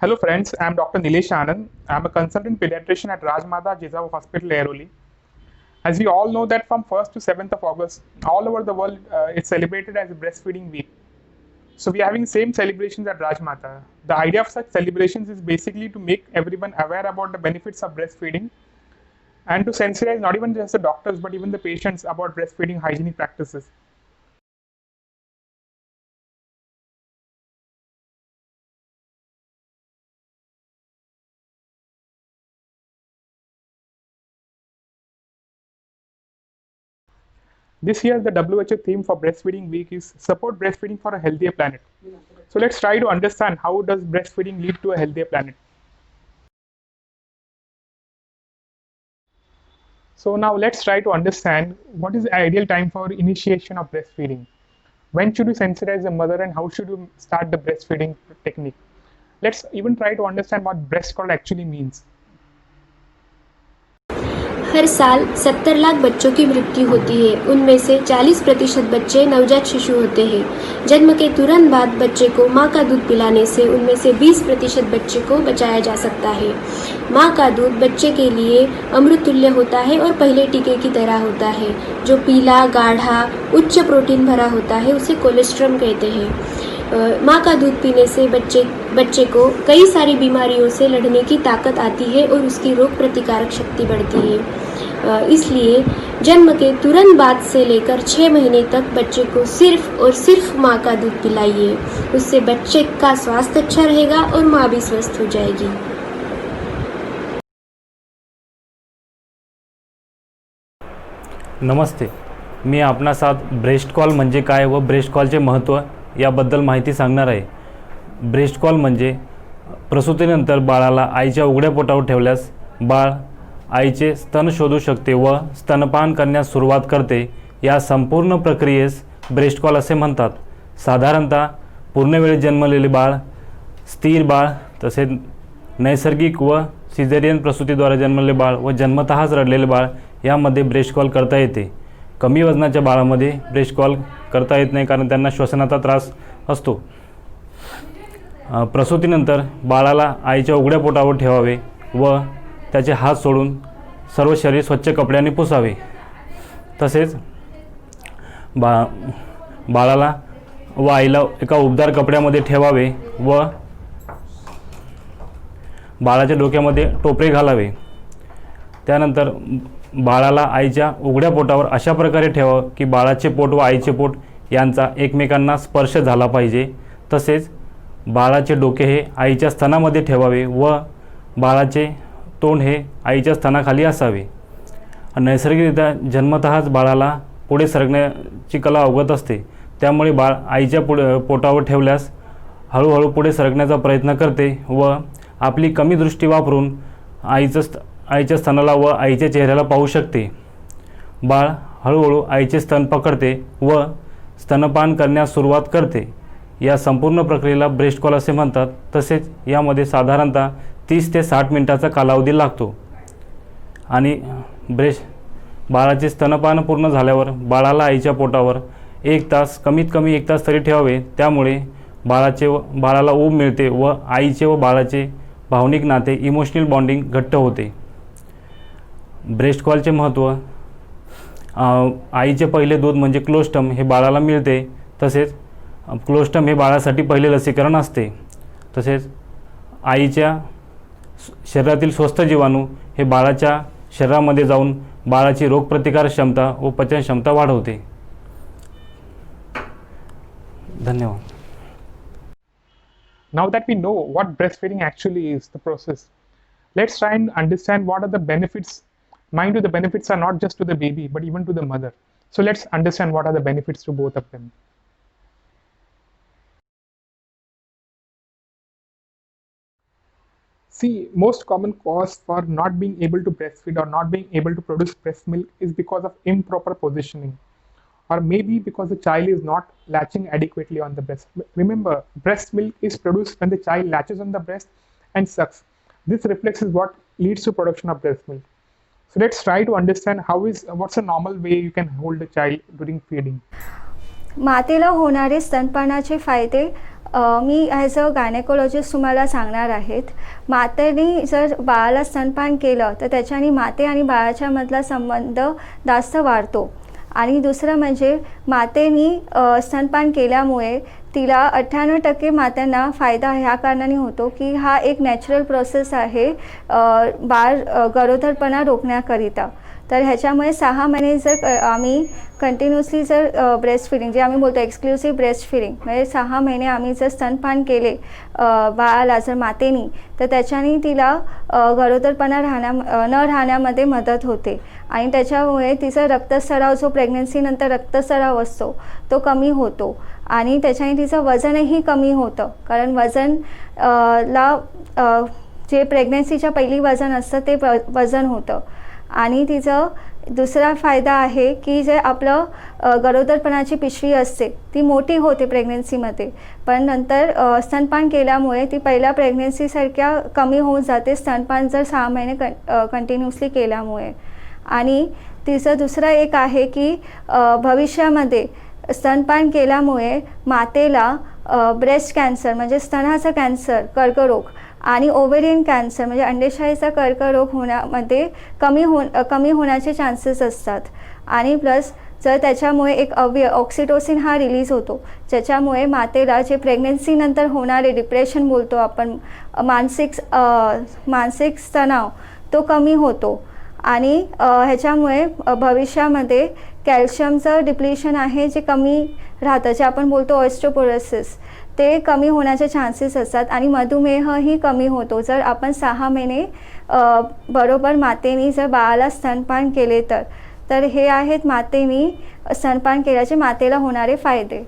Hello friends, I am Dr. Nilesh Anand. I am a consultant pediatrician at Rajmata Jizav Hospital, Airoli. As we all know that from 1st to 7th of August, all over the world, it's celebrated as a breastfeeding week. So we are having same celebrations at Rajmata. The idea of such celebrations is basically to make everyone aware about the benefits of breastfeeding and to sensitize not even just the doctors but even the patients about breastfeeding hygienic practices. This year, the WHO theme for Breastfeeding Week is Support Breastfeeding for a Healthier Planet. So let's try to understand how does breastfeeding lead to a healthier planet. So now let's try to understand what is the ideal time for initiation of breastfeeding. When should you sensitize the mother and how should you start the breastfeeding technique? Let's even try to understand what breast cord actually means. हर साल 70 लाख बच्चों की मृत्यु होती है। उनमें से 40% बच्चे नवजात शिशु होते हैं। जन्म के तुरंत बाद बच्चे को माँ का दूध पिलाने से उनमें से 20% बच्चे को बचाया जा सकता है। माँ का दूध बच्चे के लिए अमृत तुल्य होता है और पहले टीके की तरह होता है। जो पीला, गाढ़ा, उच्च प्रोटीन भरा होता है उसे कोलेस्ट्रम कहते हैं। माँ का दूध पीने से बच्चे को कई सारी बीमारियों से लड़ने की ताकत आती है और उसकी रोग प्रतिकारक शक्ति बढ़ती है। इसलिए जन्म के तुरंत बाद से लेकर 6 महीने तक बच्चे को सिर्फ और सिर्फ माँ का दूध पिलाइए। उससे बच्चे का स्वास्थ्य अच्छा रहेगा और माँ भी स्वस्थ हो जाएगी। नमस्ते, मी आपणास आज ब्रेस्ट कॉल म्हणजे काय व ब्रेस्ट कॉलचे महत्त्व याबद्दल माहिती सांगणार आहे। ब्रेस्ट कॉल म्हणजे प्रसूतीनंतर बाळाला आईच्या उघड्या पोटावर ठेवल्यास बाळ आईचे स्तन शोधू शकते व स्तनपान करण्यास सुरुवात करते। या संपूर्ण प्रक्रियेस ब्रेस्ट कॉल असे म्हणतात। साधारणतः पूर्ण वेळेत जन्मलेले बाळ, स्थिर बाळ, तसेच नैसर्गिक व सिझेरियन प्रसूतीद्वारे जन्मलेले बाळ व जन्मतःच रडलेले बाळ यामध्ये ब्रेस्ट कॉल करता येते। कमी वजनाच्या बाळामध्ये ब्रेस्ट कॉल करता येत नाही कारण त्यांना श्वसनाचा त्रास असतो। प्रसूतीनंतर बाळाला आईच्या उघड्या पोटावर ठेवावे व त्याचे हात सोडून सर्व शरीर स्वच्छ कपड्याने पुसावे। तसेच बाळाला व आईला एका उबदार कपड्यामध्ये ठेवावे व बाळाच्या डोक्यामध्ये टोपरे घालावे। त्यानंतर बाळाला आईच्या उघड्या पोटावर अशा प्रकारे ठेवावे की बाळाचे पोट व आईचे पोट यांचा एकमेकांना स्पर्श झाला पाहिजे। तसेच बाळाचे डोके हे आईच्या स्तनामध्ये ठेवावे व बाळाचे तोंड हे आईच्या स्तनाखाली असावे। नैसर्गिकरित्या जन्मतःच बाळाला पुढे सरकण्याची कला अवगत असते, त्यामुळे बाळ आईच्या पोटावर ठेवल्यास हळूहळू पुढे सरकण्याचा प्रयत्न करते व आपली कमी दृष्टी वापरून आईच्या स्तनाला व आईच्या चेहऱ्याला पाहू शकते। बाळ हळूहळू आईचे स्तन पकडते व स्तनपान करण्यास सुरुवात करते। या संपूर्ण प्रक्रियेला ब्रेस्ट कॉल असे म्हणतात। तसेच यामध्ये साधारणतः 30 ते 60 मिनिटाचा कालावधी लागतो आणि बाळाचे स्तनपान पूर्ण झाल्यावर बाळाला आईच्या पोटावर 1 तास, कमीत कमी 1 तास तरी ठेवावे। त्यामुळे बाळाला ऊब मिळते व आईचे व बाळाचे भावनिक नाते, इमोशनल बॉन्डिंग घट्ट होते। ब्रेस्ट कॉलचे महत्त्व, आईचे पहिले दूध म्हणजे क्लोस्टम हे बाळाला मिळते। तसेच क्लोस्टम हे बाळासाठी पहिले लसीकरण असते। तसेच आईच्या शरीरातील स्वस्थ जीवाणू हे बाळाच्या शरीरामध्ये जाऊन बाळाची रोगप्रतिकारक क्षमता व पचन क्षमता वाढवते। धन्यवाद। Now that we know what breastfeeding actually is, the process, let's try and understand what are the benefits. Mind you, the benefits are not just to the baby but even to the mother. So let's understand what are the benefits to both of them. See, most common cause for not being able to breastfeed or not being able to produce breast milk is because of improper positioning, or maybe because the child is not latching adequately on the breast. Remember, breast milk is produced when the child latches on the breast and sucks. This reflex is what leads to production of breast milk. So let's try to understand what's a normal way you can hold the child during feeding. मातेला होणारे स्तनपानाचे फायदे मी as a gynaecologist तुम्हाला सांगणार आहेत. मातेने जर बाळाला स्तनपान केलं तर त्याच्याने माते आणि बाळाच्यामधला संबंध जास्त वाढतो. आणि दुसरं म्हणजे मातेने स्तनपान केल्यामुळे तिला 98% मात्यांना फायदा ह्या कारणाने होतो की हा एक नॅचरल प्रोसेस आहे बाळ गरोदरपणा रोखण्याकरिता. तर ह्याच्यामुळे 6 महिने जर आम्ही कंटिन्युअसली जर ब्रेस्ट फिडिंग जे आम्ही बोलतो एक्सक्लुसिव्ह ब्रेस्ट फिडिंग म्हणजे 6 महिने आम्ही जर स्तनपान केले बाळाला जर मातेनी तर त्याच्याने तिला गरोदरपणा न राहण्यामध्ये मदत होते. आणि त्याच्यामुळे तिचा रक्तस्राव जो प्रेग्नन्सीनंतर रक्तस्राव असतो तो कमी होतो. आणि त्याच्याने तिचं वजनही कमी होतं. कारण वजन जे प्रेग्नन्सीच्या पहिली वजन असतं ते वजन होतं. आणि तिचं दुसरा फायदा आहे की जे आपलं गरोदरपणाची पिशवी असते ती मोठी होते प्रेग्नन्सीमध्ये, पण नंतर स्तनपान केल्यामुळे ती पहिल्या प्रेग्नन्सीसारख्या कमी होऊन जाते स्तनपान जर 6 महिने कंटिन्युअसली केल्यामुळे. आणि तिचं दुसरं एक आहे की भविष्यामध्ये स्तनपान केल्यामुळे मातेला ब्रेस्ट कॅन्सर म्हणजे स्तनाचा कॅन्सर, कर्करोग आणि ओव्हेरियन कॅन्सर म्हणजे अंडेशाळीचा कर्करोग होण्यामध्ये कमी होण्याचे चान्सेस असतात. आणि प्लस जर त्याच्यामुळे एक ऑक्सिटोसिन हा रिलीज होतो ज्याच्यामुळे मातेला जे प्रेग्नन्सीनंतर होणारे डिप्रेशन बोलतो आपण, मानसिक तणाव तो कमी होतो. आणि ह्याच्यामुळे भविष्यामध्ये कॅल्शियमचं डिप्लिशन आहे जे कमी राहतं, जे आपण बोलतो ऑस्टिओपोरोसिस, ते कमी होण्याचे चान्सेस असतात. आणि मधुमेहही कमी होतो जर आपण 6 महिने बरोबर मातेने जर बाळाला स्तनपान केले तर हे आहेत मातेने स्तनपान केल्याचे मातेला होणारे फायदे.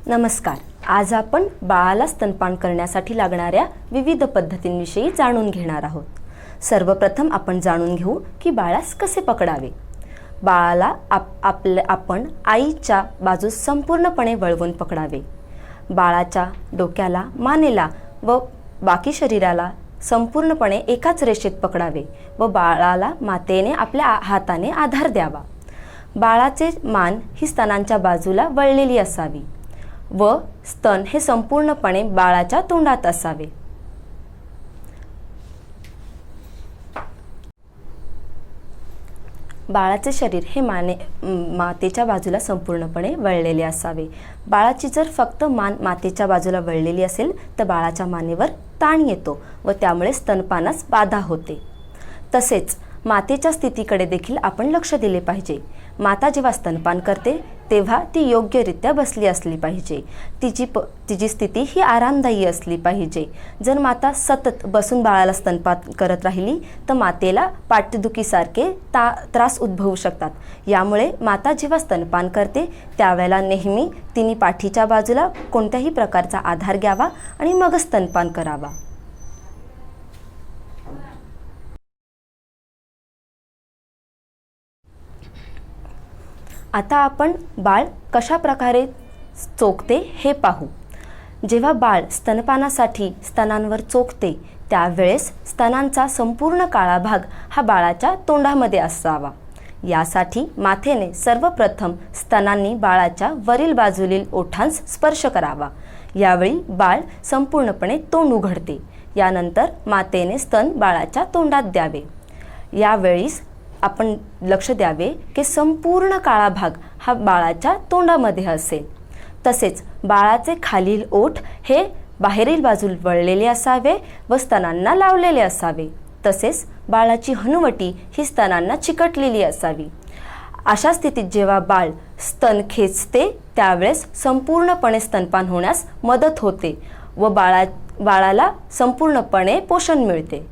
नमस्कार. आज आपण बाळाला स्तनपान करण्यासाठी लागणाऱ्या विविध पद्धतींविषयी जाणून घेणार आहोत. सर्वप्रथम आपण जाणून घेऊ की बाळास कसे पकडावे. बाळाला आपण आईच्या बाजूस संपूर्णपणे वळवून पकडावे. बाळाच्या डोक्याला, मानेला व बाकी शरीराला संपूर्णपणे एकाच रेषेत पकडावे व बाळाला मातेने आपल्या हाताने आधार द्यावा. बाळाचे मान ही स्तनांच्या बाजूला वळलेली असावी व स्तन हे संपूर्णपणे बाळाच्या तोंडात असावे. बाळाचे शरीर हे मातेच्या बाजूला संपूर्णपणे वळलेले असावे. बाळाची जर फक्त मान मातेच्या बाजूला वळलेली असेल तर बाळाच्या मानेवर ताण येतो व त्यामुळे स्तनपानास बाधा होते. तसेच मातेच्या स्थितीकडे देखील आपण लक्ष दिले पाहिजे. माता जेव्हा स्तनपान करते तेव्हा ती योग्यरित्या बसली असली पाहिजे. तिची स्थिती ही आरामदायी असली पाहिजे. जर माता सतत बसून बाळाला स्तनपान करत राहिली तर मातेला पाठदुखीसारखे त्रास उद्भवू शकतात. यामुळे माता जेव्हा स्तनपान करते त्यावेळेला नेहमी तिने पाठीच्या बाजूला कोणत्याही प्रकारचा आधार घ्यावा आणि मग स्तनपान करावा. आता आपण बाळ कशा प्रकारे चोखते हे पाहू. जेव्हा बाळ स्तनपानासाठी स्तनांवर चोखते त्यावेळेस स्तनांचा संपूर्ण काळा भाग हा बाळाच्या तोंडामध्ये असावा. यासाठी मातेने सर्वप्रथम स्तनांनी बाळाच्या वरील बाजूतील ओठांस स्पर्श करावा. यावेळी बाळ संपूर्णपणे तोंड उघडते. यानंतर मातेने स्तन बाळाच्या तोंडात द्यावे. यावेळीस आपण लक्ष द्यावे की संपूर्ण काळा भाग हा बाळाच्या तोंडामध्ये असेल. तसेच बाळाचे खालील ओठ हे बाहेरील बाजूला वळलेले असावे व स्तनांना लावलेले असावे. तसेच बाळाची हनुवटी ही स्तनांना चिकटलेली असावी. अशा स्थितीत जेव्हा बाळ स्तन खेचते त्यावेळेस संपूर्णपणे स्तनपान होण्यास मदत होते व बाळाला संपूर्णपणे पोषण मिळते.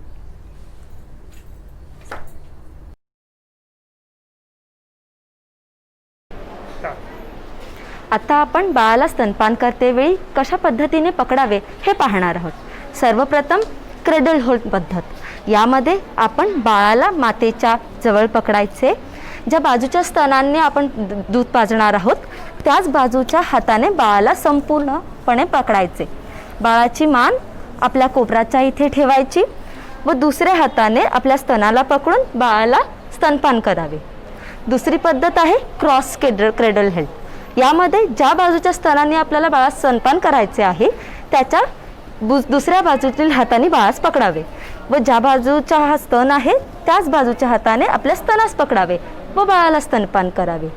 आता आपण बाळाला स्तनपान करतेवेळी कशा पद्धतीने पकडावे हे पाहणार आहोत. सर्वप्रथम क्रेडल होल्ड पद्धत. यामध्ये आपण बाळाला मातेच्या जवळ पकडायचे. ज्या बाजूच्या स्तनांनी आपण दूध पाजणार आहोत त्याच बाजूच्या हाताने बाळाला संपूर्णपणे पकडायचे. बाळाची मान आपल्या कोपराच्या इथे ठेवायची व दुसऱ्या हाताने आपल्या स्तनाला पकडून बाळाला स्तनपान करावे. दुसरी पद्धत आहे क्रॉस क्रेडल हेल्ड। यामध्ये ज्या बाजूच्या स्तनांनी आपल्याला बाळास स्तनपान करायचे आहे त्याच्या दुसऱ्या बाजूतील हाताने बाळास पकडावे व ज्या बाजूचा हा स्तन आहे त्याच बाजूच्या हाताने आपल्या स्तनास पकडावे व बाळाला स्तनपान करावे।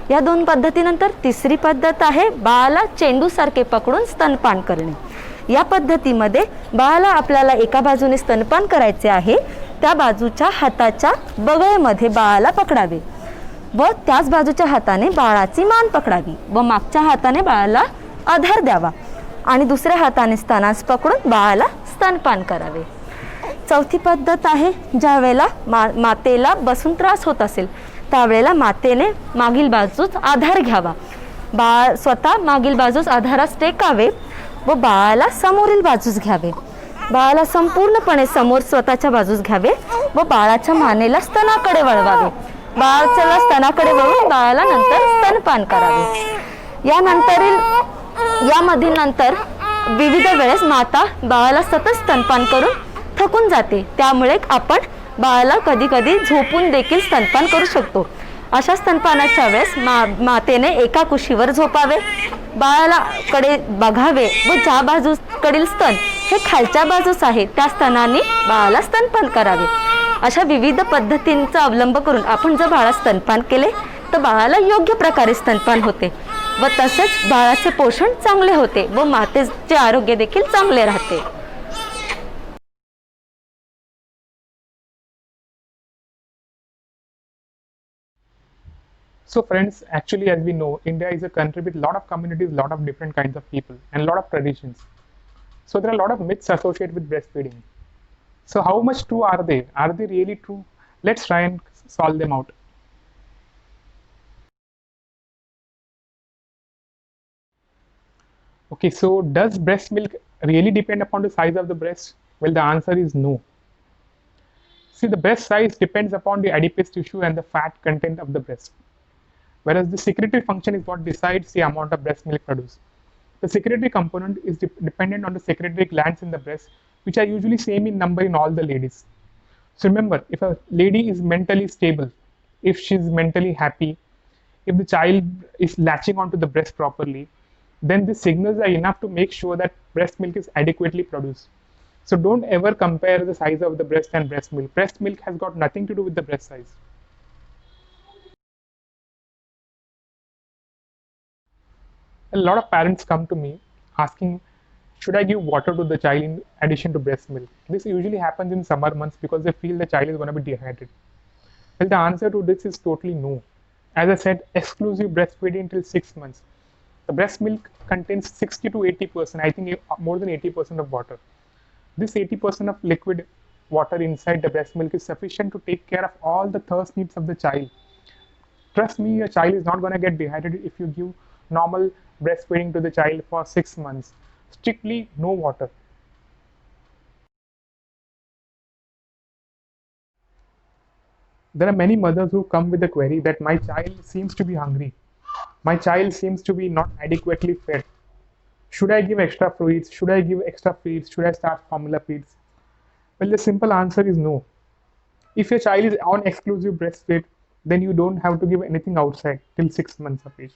या दोन पद्धतीनंतर तिसरी पद्धत आहे बाळाला चेंडूसारखे पकडून स्तनपान करणे। या पद्धतीमध्ये बाळाला आपल्याला एका बाजूने स्तनपान करायचे आहे त्या बाजूच्या हाताच्या बगळेमध्ये बाळाला पकडावे व त्याच बाजूच्या हाताने बाळाची मान पकडावी व मागच्या हाताने बाळाला आधार द्यावा आणि दुसऱ्या हाताने स्तनास पकडून बाळाला स्तनपान करावे। चौथी पद्धत आहे ज्या वेळेला मातेला बसून त्रास होत असेल त्यावेळेला मातेने मागील बाजूस आधार घ्यावा, बाळ स्वतः मागील बाजूस आधारास टेकावे व बाळाला समोरील बाजूस घ्यावे। बाळाला संपूर्णपणे समोर स्वतःच्या बाजूस घ्यावे व बाळाच्या मानेला स्तनाकडे वळवावे। बाळाच्या स्तनाकडे वळवून बाळाला नंतर स्तनपान करावे। यामधील नंतर विविध वेळेस माता बाळाला सतत स्तनपान करून थकून जाते, त्यामुळे आपण बाळाला कधी कधी झोपून देखील स्तनपान करू शकतो। अशा स्तनपानाच्या वेळेस मातेने एका कुशीवर झोपावे, बाळाला कडे बघावे व ज्या बाजूकडील स्तन हे खालच्या बाजूस आहे त्या स्तनाने बाळाला स्तनपान करावे। अशा विविध पद्धतींचा अवलंब करून आपण जर बाळाला स्तनपान केले तर बाळाला योग्य प्रकारे स्तनपान होते व तसेच बाळाचे पोषण चांगले होते व मातेचे आरोग्य देखील चांगले राहते। So friends, actually as we know, India is a country with lot of communities, lot of different kinds of people and lot of traditions. So there are a lot of myths associated with breastfeeding. So how much true are they? Are they really true? Let's try and solve them out. Okay, so does breast milk really depend upon the size of the breast? Well, the answer is no. See, the breast size depends upon the adipose tissue and the fat content of the breast, whereas the secretory function is what decides the amount of breast milk produced. The secretory component is dependent on the secretory glands in the breast, which are usually same in number in all the ladies. So remember, if a lady is mentally stable, if she is mentally happy, if the child is latching onto the breast properly, then the signals are enough to make sure that breast milk is adequately produced. So don't ever compare the size of the breast and breast milk. Breast milk has got nothing to do with the breast size. A lot of parents come to me asking, should I give water to the child in addition to breast milk? This usually happens in summer months because they feel the child is going to be dehydrated. Well, the answer to this is totally no. As I said, exclusive breastfeeding till 6 months. The breast milk contains 60 to 80%, I think more than 80% of water. This 80% of liquid water inside the breast milk is sufficient to take care of all the thirst needs of the child. Trust me, your child is not going to get dehydrated if you give normal breastfeeding to the child for 6 months. Strictly no water. There are many mothers who come with the query that my child seems to be hungry. My child seems to be not adequately fed. Should I give extra fluids? Should I give extra feeds? Should I start formula feeds? Well, the simple answer is no. If your child is on exclusive breastfeed, then you don't have to give anything outside till 6 months of age.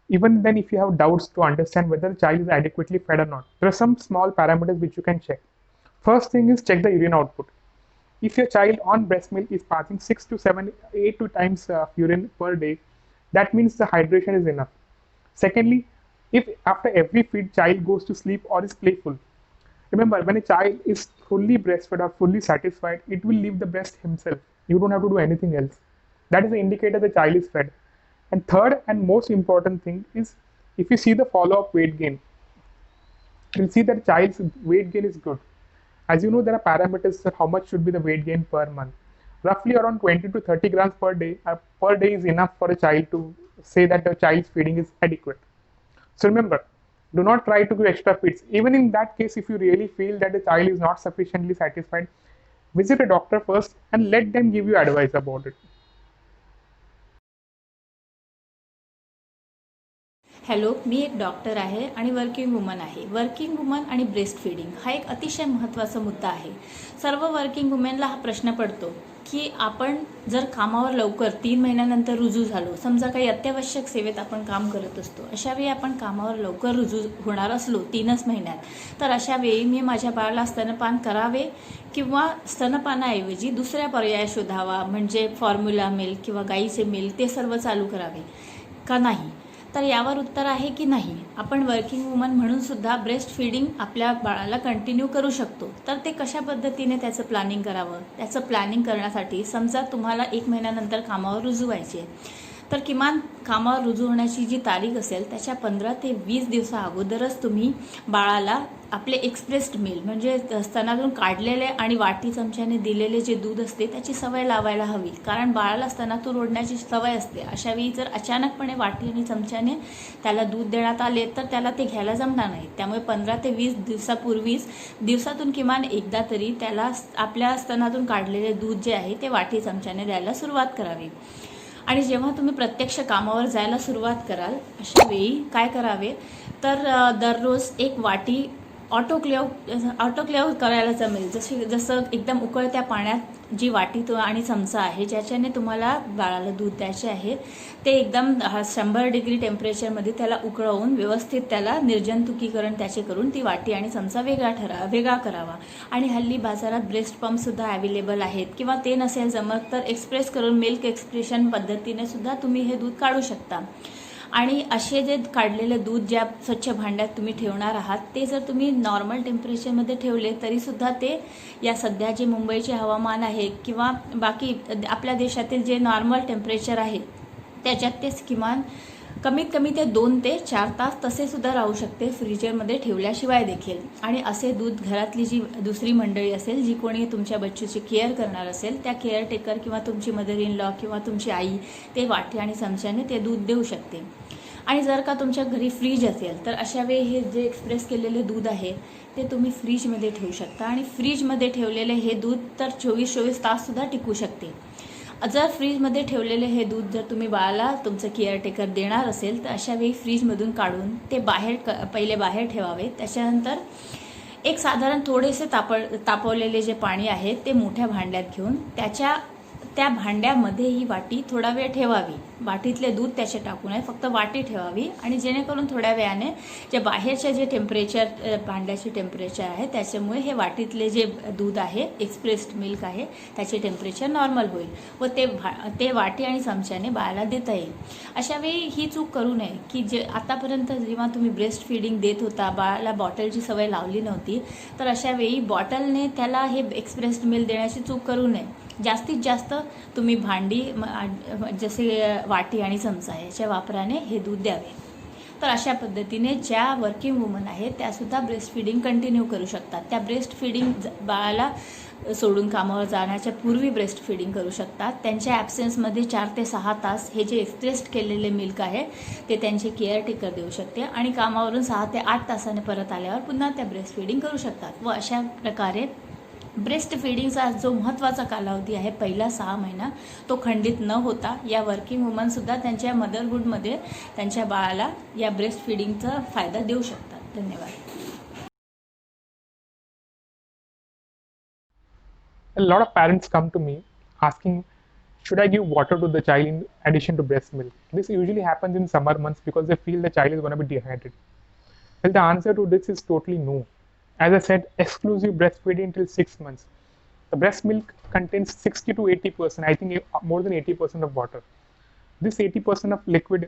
Even then, if you have doubts to understand whether the child is adequately fed or not, there are some small parameters which you can check. First thing is check the urine output. If your child on breast milk is passing 6 to 7, 8 times urine per day, that means the hydration is enough. Secondly, if after every feed child goes to sleep or is playful, remember when a child is fully breastfed or fully satisfied, it will leave the breast himself. You don't have to do anything else. That is the indicator the child is fed. And third and most important thing is, if you see the follow-up weight gain, you'll see that child's weight gain is good. As you know, there are parameters for how much should be the weight gain per month. Roughly around 20 to 30 grams per day is enough for a child to say that the child's feeding is adequate. So remember, do not try to give extra feeds. Even in that case, if you really feel that the child is not sufficiently satisfied, visit a doctor first and let them give you advice about it. Hello, मी एक doctor आहे आणि working woman आहे. Working woman आणि breast feeding हा एक अतिशय महत्त्वाचा मुद्दा आहे. सर्व वर्किंग वुमेनला हा प्रश्न पडतो की आपण जर कामावर लवकर 3 महिन्यानंतर रुजू झालो, समजा काही अत्यावश्यक सेवेत आपण काम करत असतो, अशा वेळी आपण कामावर लवकर रुजू होणार असलो 3च महिन्यात, तर अशा वेळी मी माझ्या बाळाला स्तनपान करावे किंवा स्तनपानाऐवजी दुसऱ्या पर्याय शोधावा, म्हणजे फॉर्म्युला मिल्क किंवा गाईचे मिल्क ते सर्व चालू करावे का नाही? तर यावर उत्तर आहे की नाही. आपण वर्किंग वुमन म्हणून सुद्धा ब्रेस्ट फीडिंग आपल्या बाळाला कंटिन्यू करू शकतो. तर ते कशा पद्धतीने त्याचं प्लॅनिंग करावं? त्याचं प्लॅनिंग करण्यासाठी समजा तुम्हाला 1 महिन्यानंतर कामावर रुजू व्हायचे, तर किमान कामावर रुजू होण्याची जी तारीख असेल त्याच्या 15 ते 20 दिवसा अगोदरच तुम्ही बाळाला आपले एक्सप्रेस्ड मिल्क म्हणजे स्तनातून काढलेले आणि वाटी चमच्याने दिलेले जे दूध असते त्याची सवय लावायला हवी. कारण बाळाला स्तनातून ओढण्याची सवय असते. अशा वेळी जर अचानकपणे वाटी आणि चमच्याने त्याला दूध देण्यात आले तर त्याला ते घ्यायला जमणार नाही. त्यामुळे 15 ते 20 दिवसापूर्वीच दिवसातून किमान एकदा तरी त्याला आपल्या स्तनातून काढलेले दूध जे आहे ते वाटी चमच्याने द्यायला सुरुवात करावी. आणि जेव्हा तुम्ही प्रत्यक्ष कामावर जायला सुरुवात कराल अशा वेळी काय करावे, तर दररोज 1 वाटी ऑटोक्लेव्ह करायला जमेल. जसं एकदम उकळत्या पाण्यात जी वाटी आणि चमचा आहे ज्याच्याने तुम्हाला बाळाला दूध द्यायचे आहे ते एकदम 100 डिग्री टेम्परेचरमध्ये त्याला उकळवून व्यवस्थित त्याला निर्जंतुकीकरण त्याचे करून ती वाटी आणि चमचा वेगळा करावा. आणि हल्ली बाजारात ब्रेस्ट पंपसुद्धा अवेलेबल आहेत किंवा ते नसेल जमत तर एक्सप्रेस करून मिल्क एक्सप्रेशन पद्धतीने सुद्धा तुम्ही हे दूध काढू शकता. आणि असे जे काढलेलं दूध ज्या स्वच्छ भांड्यात तुम्ही ठेवणार आहात ते जर तुम्ही नॉर्मल टेम्परेचरमध्ये ठेवले तरीसुद्धा ते या सध्या जे मुंबईचे हवामान आहे किंवा बाकी आपल्या देशातील जे नॉर्मल टेम्परेचर आहे त्याच्यात ते किमान कमीत कमी ते 2 ते 4 तास तसे सुद्धा राहू शकते फ्रीजरमध्ये ठेवल्याशिवाय देखील. आणि असे दूध घरातली जी दुसरी मंडळी असेल जी कोणी तुमच्या बच्चूची केअर करणार असेल त्या केअरटेकर किंवा तुमची मदर इन लॉ किंवा तुमची आई ते वाटी आणि चमच्याने ते दूध देऊ शकते. आणि जर का तुमच्या घरी फ्रीज असेल तर अशा वेळी हे जे एक्सप्रेस केलेले दूध आहे ते तुम्ही फ्रीजमध्ये ठेवू शकता. आणि फ्रीजमध्ये ठेवलेले हे दूध तर 24 ताससुद्धा टिकू शकते. जर फ्रीजमध्ये ठेवलेले हे दूध जर तुम्ही बाळाला तुमचं केअरटेकर देणार असेल तर अशा वेळी फ्रीजमधून काढून ते पहिले बाहेर ठेवावे. त्याच्यानंतर एक साधारण थोडेसे तापवलेले जे पाणी आहे ते मोठ्या भांड्यात घेऊन त्या भांड्यामध्ये ही वाटी थोडा वेळ ठेवावी. वाटीतले दूध त्याचे टाकू नये, फक्त वाटी ठेवावी. आणि जेणेकरून थोड्या वेळाने जे बाहेरचे जे टेम्परेचर भांड्याचे टेम्परेचर आहे त्याच्यामुळे हे वाटीतले जे दूध आहे एक्सप्रेस्ड मिल्क आहे त्याचे टेम्परेचर नॉर्मल होईल व ते वाटी आणि चमच्याने बाळाला देता येईल. अशा वेळी ही चूक करू नये की जे आतापर्यंत जेव्हा तुम्ही ब्रेस्ट फीडिंग देत होता बाळाला बॉटलची सवय लावली नव्हती तर अशा वेळी बॉटलने त्याला हे एक्सप्रेस्ड मिल्क देण्याची चूक करू नये. जास्तीत जास्त तुम्ही भांडी जसे वाटी आणि चमचा याच्या वापराने हे दूध द्यावे. तर अशा पद्धतीने ज्या वर्किंग वुमन आहेत त्यासुद्धा ब्रेस्ट फीडिंग कंटिन्यू करू शकतात. त्या ब्रेस्ट फीडिंग बाळाला सोडून कामावर जाण्याच्या पूर्वी ब्रेस्ट फीडिंग करू शकतात. त्यांच्या ॲब्सेन्समध्ये 4 ते 6 तास हे जे एक्सप्रेस्ड केलेले मिल्क आहे ते त्यांचे केअरटेकर देऊ शकते. आणि कामावरून 6 ते 8 तासाने परत आल्यावर पुन्हा त्या ब्रेस्ट फीडिंग करू शकतात. व अशा प्रकारे ब्रेस्ट फीडिंगचा जो महत्त्वाचा कालावधी आहे पहिला 6 महिना तो खंडित न होता या वर्किंग वुमनसुद्धा त्यांच्या मदरहूडमध्ये त्यांच्या बाळाला या ब्रेस्ट फीडिंगचा फायदा देऊ शकतात. धन्यवाद. A lot of parents come to me asking, should I give water to the child in addition to breast milk? This usually happens in summer months because they feel the child is going to be dehydrated. Well, the answer to this is totally no. As I said, exclusive breastfeeding till 6 months. The breast milk contains 60 to 80%, I think more than 80% of water. This 80% of liquid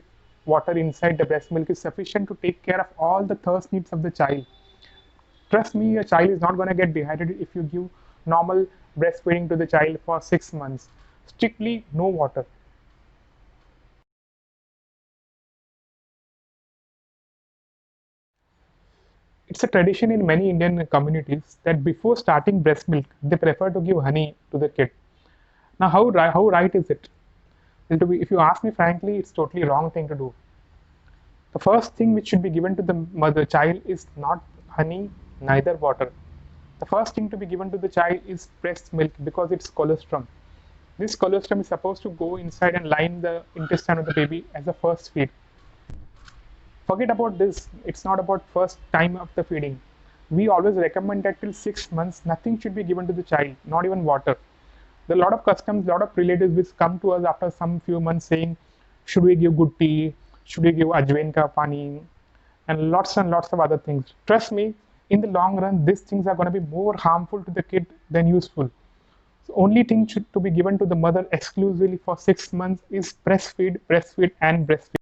water inside the breast milk is sufficient to take care of all the thirst needs of the child. Trust me, your child is not going to get dehydrated if you give normal breastfeeding to the child for 6 months. Strictly no water. It's a tradition in many Indian communities that before starting breast milk, they prefer to give honey to the kid. Now, how right is it? If you ask me frankly, it's totally wrong thing to do. The first thing which should be given to the child is not honey, neither water. The first thing to be given to the child is breast milk because it's colostrum. This colostrum is supposed to go inside and line the intestine of the baby as a first feed. Forget about this, it's not about first time of the feeding. We always recommend that till 6 months, nothing should be given to the child, not even water. There are a lot of customs, a lot of relatives which come to us after some few months saying, should we give good tea? Should we give ajwain ka pani? And lots of other things. Trust me, in the long run, these things are going to be more harmful to the kid than useful. So only thing to be given to the mother exclusively for 6 months is breastfeed, breastfeed, and breastfeed.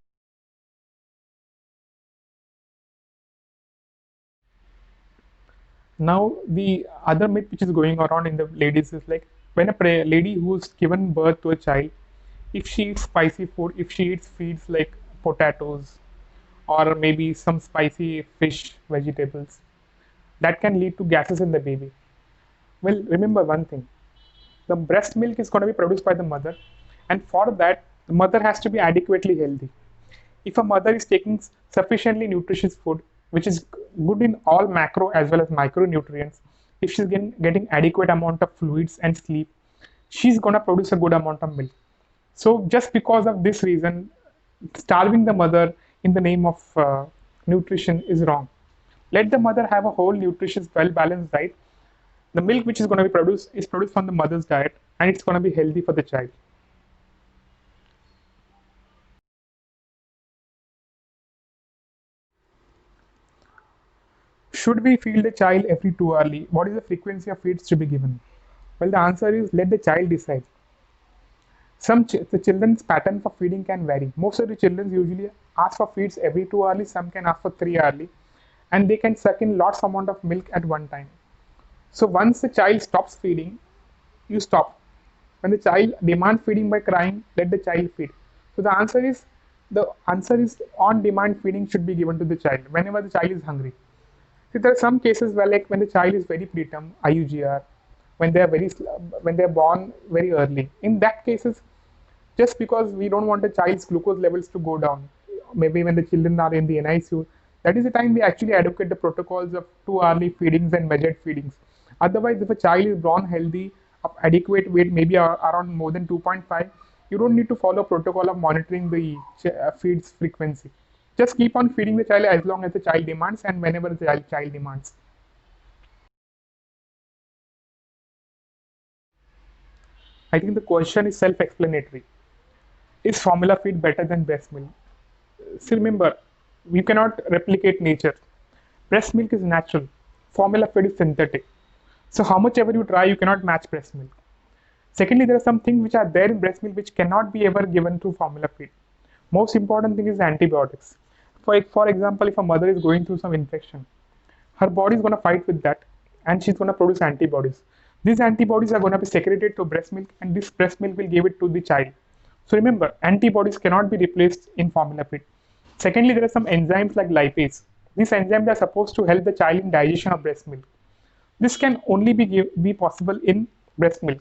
Now, the other myth which is going around in the ladies is like, when a lady who's given birth to a child, if she eats spicy food, if she eats feeds like potatoes or maybe some spicy fish, vegetables, that can lead to gases in the baby. Well, remember one thing, the breast milk is going to be produced by the mother, and for that, the mother has to be adequately healthy. If a mother is taking sufficiently nutritious food, which is good in all macro as well as micronutrients, if she's getting adequate amount of fluids and sleep, she's going to produce a good amount of milk. So just because of this reason, starving the mother in the name of nutrition is wrong. Let the mother have a whole nutritious, well-balanced diet. The milk which is going to be produced is produced from the mother's diet, and it's going to be healthy for the child. Should we feed the child every too early? What is the frequency of feeds to be given? Well, the answer is let the child decide. The children's pattern for feeding can vary. Most of the children usually ask for feeds every too early, some can ask for 3 early, and they can suck in lots amount of milk at one time. So once the child stops feeding, you stop. When the child demands feeding by crying, let the child feed. So the answer is on demand feeding should be given to the child whenever the child is hungry. See, there are some cases where, like when the child is very preterm, IUGR, when they are born very early. In that cases, just because we don't want the child's glucose levels to go down, maybe when the children are in the NICU, that is the time we actually advocate the protocols of too early feedings and measured feedings. Otherwise, if a child is born healthy, of adequate weight, maybe around more than 2.5, you don't need to follow protocol of monitoring the feeds frequency. Just keep on feeding the child as long as the child demands and whenever the child demands. I think the question is self-explanatory. Is formula feed better than breast milk? So remember, we cannot replicate nature. Breast milk is natural. Formula feed is synthetic. So how much ever you try, you cannot match breast milk. Secondly, there are some things which are there in breast milk which cannot be ever given through formula feed. Most important thing is antibiotics. For example, if a mother is going through some infection, her body is going to fight with that and she's going to produce antibodies. These antibodies are going to be secreted to breast milk, and this breast milk will give it to the child. So remember, antibodies cannot be replaced in formula feed. Secondly, there are some enzymes like lipase. These enzymes are supposed to help the child in digestion of breast milk. This can only be possible in breast milk.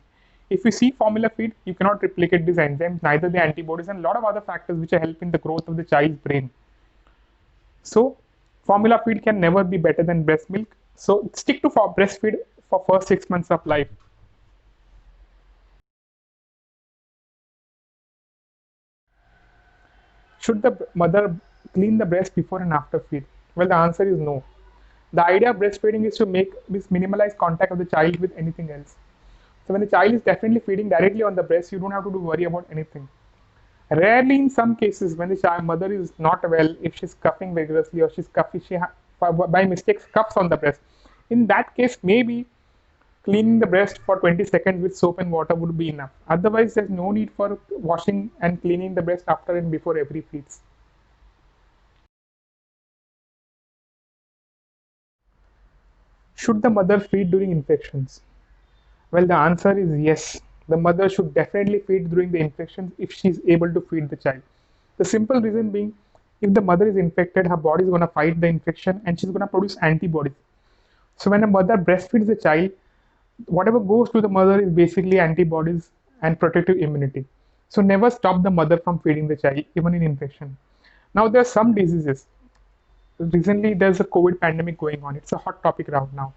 If you see formula feed, you cannot replicate these enzymes, neither the antibodies, and a lot of other factors which are helping the growth of the child's brain. So formula feed can never be better than breast milk. So stick to breastfeed for first 6 months of life. Should the mother clean the breast before and after feed? Well, the answer is no. The idea of breastfeeding is to minimalize contact of the child with anything else. So when the child is definitely feeding directly on the breast, you don't have to worry about anything. Rarely in some cases when the mother is not well, if she's coughing vigorously or she's coughing, by mistake cuffs on the breast. In that case, maybe cleaning the breast for 20 seconds with soap and water would be enough. Otherwise, there's no need for washing and cleaning the breast after and before every feeds. Should the mother feed during infections? Well, the answer is yes. The mother should definitely feed during the infections if she is able to feed the child. The simple reason being, if the mother is infected, her body is going to fight the infection and she's going to produce antibodies. So when a mother breastfeeds the child, whatever goes to the mother is basically antibodies and protective immunity. So never stop the mother from feeding the child, even in infection. Now there are some diseases. Recently there's a COVID pandemic going on. It's a hot topic right now.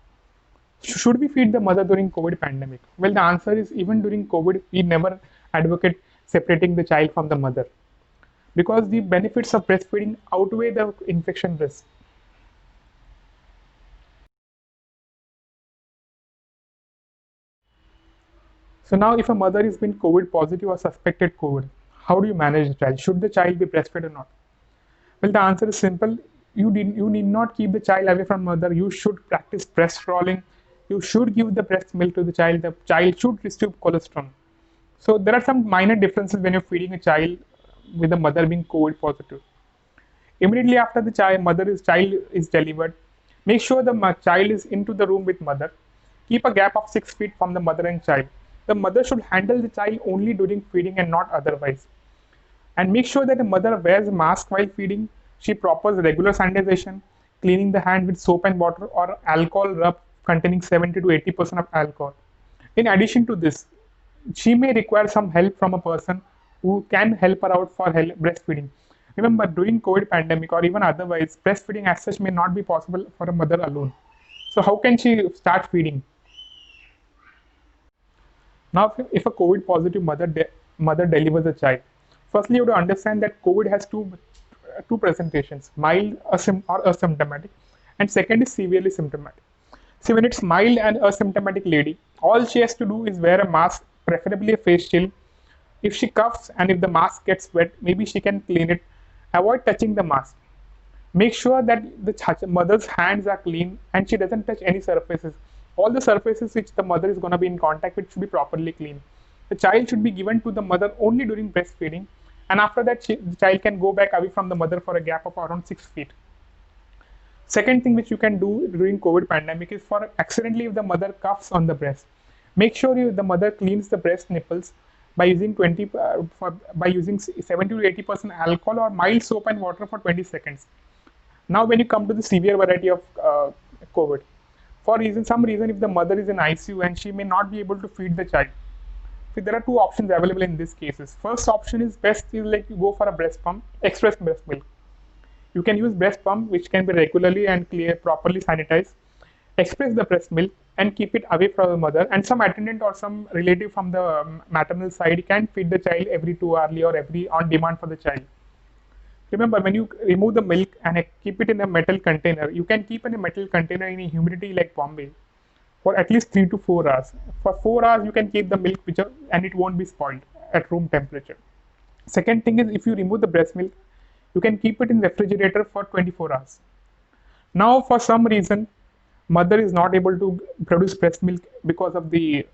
Should we feed the mother during COVID pandemic? Well, the answer is even during COVID, we never advocate separating the child from the mother, because the benefits of breastfeeding outweigh the infection risk. So now if a mother has been COVID positive or suspected COVID, how do you manage the child? Should the child be breastfed or not? Well, the answer is simple. You need not keep the child away from mother. You should practice breast rolling. You should give the breast milk to the child. The child should receive colostrum. So there are some minor differences when you're feeding a child with the mother being COVID positive. Immediately after the child is delivered, make sure the child is into the room with mother. Keep a gap of 6 feet from the mother and child. The mother should handle the child only during feeding and not otherwise. And make sure that the mother wears a mask while feeding. She proper regular sanitization, cleaning the hand with soap and water or alcohol rub containing 70 to 80% of alcohol. In addition to this, she may require some help from a person who can help her out for breastfeeding. Remember, during COVID pandemic or even otherwise, breastfeeding as such may not be possible for a mother alone. So how can she start feeding? Now, if a COVID positive mother delivers a child, firstly you have to understand that COVID has two presentations, mild or asymptomatic, and second is severely symptomatic. See, when it's mild and asymptomatic lady, all she has to do is wear a mask, preferably a face shield. If she coughs and if the mask gets wet, maybe she can clean it. Avoid touching the mask. Make sure that the mother's hands are clean and she doesn't touch any surfaces. All the surfaces which the mother is going to be in contact with should be properly clean. The child should be given to the mother only during breastfeeding, and after that the child can go back away from the mother for a gap of around 6 feet. Second thing which you can do during COVID pandemic is for accidentally if the mother coughs on the breast, make sure the mother cleans the breast nipples by using 70 to 80% alcohol or mild soap and water for 20 seconds. Now when you come to the severe variety of COVID, for some reason if the mother is in ICU and she may not be able to feed the child, so there are two options available in these cases. First option is best is like you go for a breast pump, express breast milk. You can use breast pump which can be regularly and properly sanitized. Express the breast milk and keep it away from the mother, and some attendant or some relative from the maternal side can feed the child every 2 hourly or every on demand for the child. Remember, when you remove the milk and keep it in a metal container, you can keep in a metal container in a humidity like Bombay for at least 3 to 4 hours. For 4 hours, you can keep the milk and it won't be spoiled at room temperature. Second thing is, if you remove the breast milk, you can keep it in refrigerator for 24 hours. Now, for some reason, mother is not able to produce breast milk because of the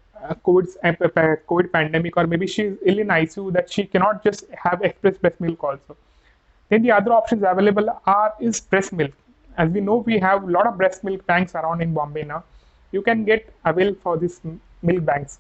COVID pandemic, or maybe she is ill in ICU that she cannot just have express breast milk also. Then the other options available is breast milk. As we know, we have a lot of breast milk banks around in Bombay now. You can get avail for these milk banks.